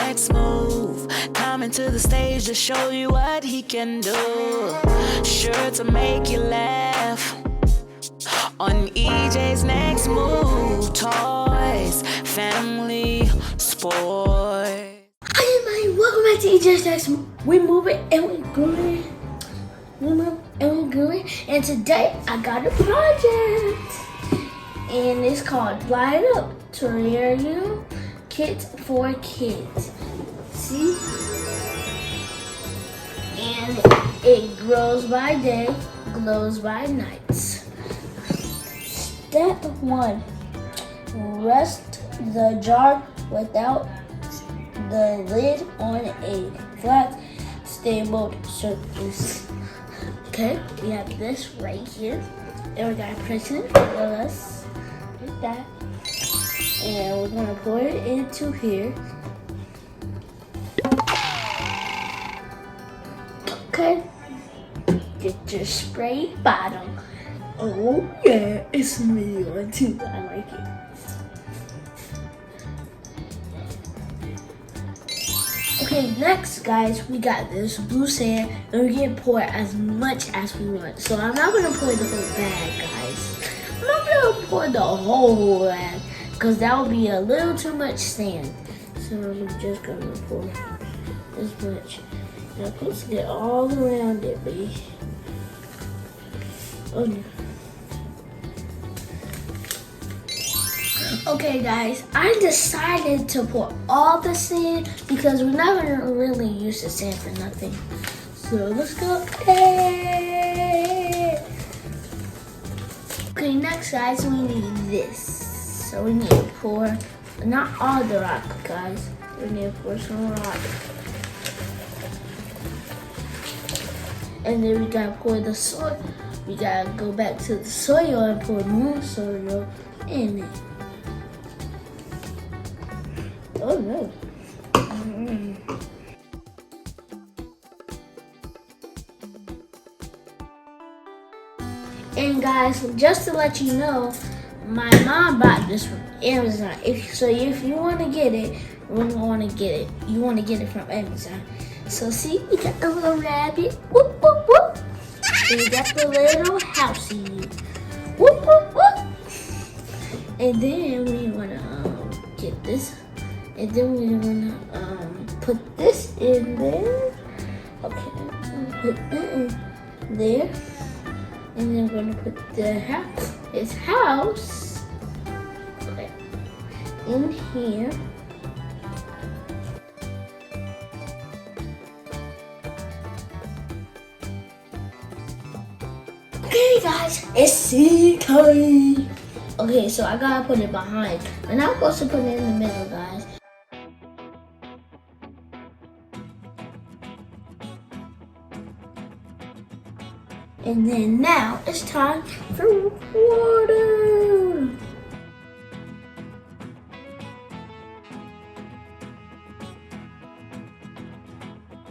next move. Coming to the stage to show you what he can do. Sure to make you laugh. On EJ's next move, toys, family, sports. Hi everybody, welcome back to EJ's Next Move. We're moving and we're growing. And today I got a project. And it's called Light Up Terrarium Kit for Kids. See? And it grows by day, glows by night. Step 1. Rest the jar without the lid on a flat, stable surface. Okay, we have this right here. And we're gonna press it with us like that. And we're gonna pour it into here. Okay, get your spray bottle. Oh yeah, it's really good too. I like it. Okay, next guys, we got this blue sand and we're gonna pour as much as we want. So I'm not gonna pour the whole bag, guys. I'm not gonna pour the whole bag because that would be a little too much sand. So I'm just gonna pour this much. Now let's get all around it, baby. Oh no. Okay guys, I decided to pour all the sand because we're not gonna really use the sand for nothing. So let's go. Hey. Okay, next guys, we need this. So we need to pour, not all the rock guys, we need to pour some rock. And then we gotta pour the soil. We gotta go back to the soil and pour more soil in it. Oh no. And guys, just to let you know, my mom bought this from Amazon. If you want to get it, you want to get it from Amazon. So see, we got the little rabbit. Whoop whoop whoop. And we got the little housey. Whoop whoop whoop. And then we wanna get this. And then we're gonna put this in there. Okay, put that in there. And then we're gonna put his house in here. Okay guys, it's seed time. Okay, so I gotta put it behind. We're not supposed to put it in the middle, guys. And then now it's time for water.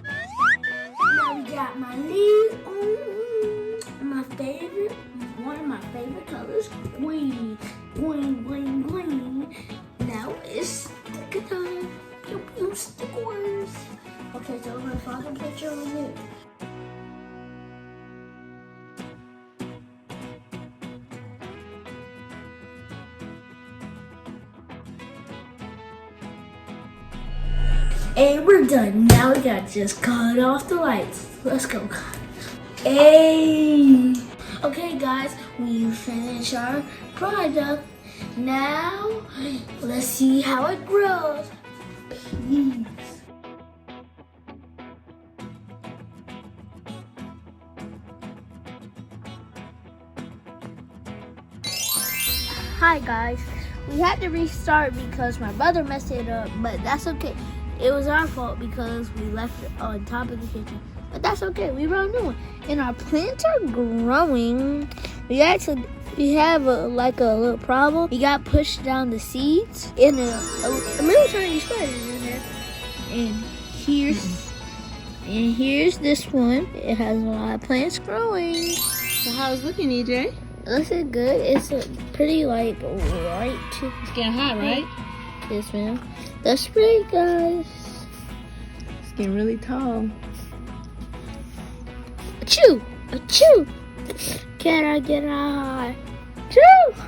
Now we got my leaves. My favorite, one of my favorite colors, green. Green, green, green. Now it's sticker time. Pew pew stickers. Okay, so I'm gonna find a picture on it. And we're done. Now we gotta just cut off the lights. Let's go. Hey. Okay guys, we finished our project. Now, let's see how it grows. Please. Hi guys, we had to restart because my brother messed it up, but that's okay. It was our fault because we left it on top of the kitchen. But that's okay, we brought a new one. And our plants are growing. We have a little problem. We got pushed down the seeds in a little tiny spider in there. And here's this one. It has a lot of plants growing. So how's it looking, EJ? Looking good. It's pretty light, right? It's getting hot, right? Yes, ma'am. That's right, guys. getting really tall. Achoo! Achoo! Can I get high? Achoo!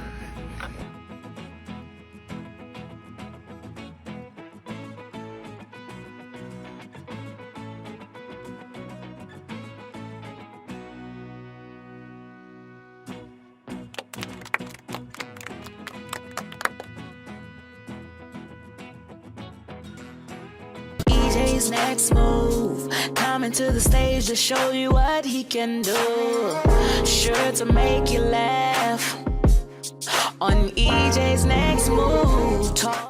EJ's next move, coming to the stage to show you what he can do. Sure to make you laugh on EJ's next move. Talk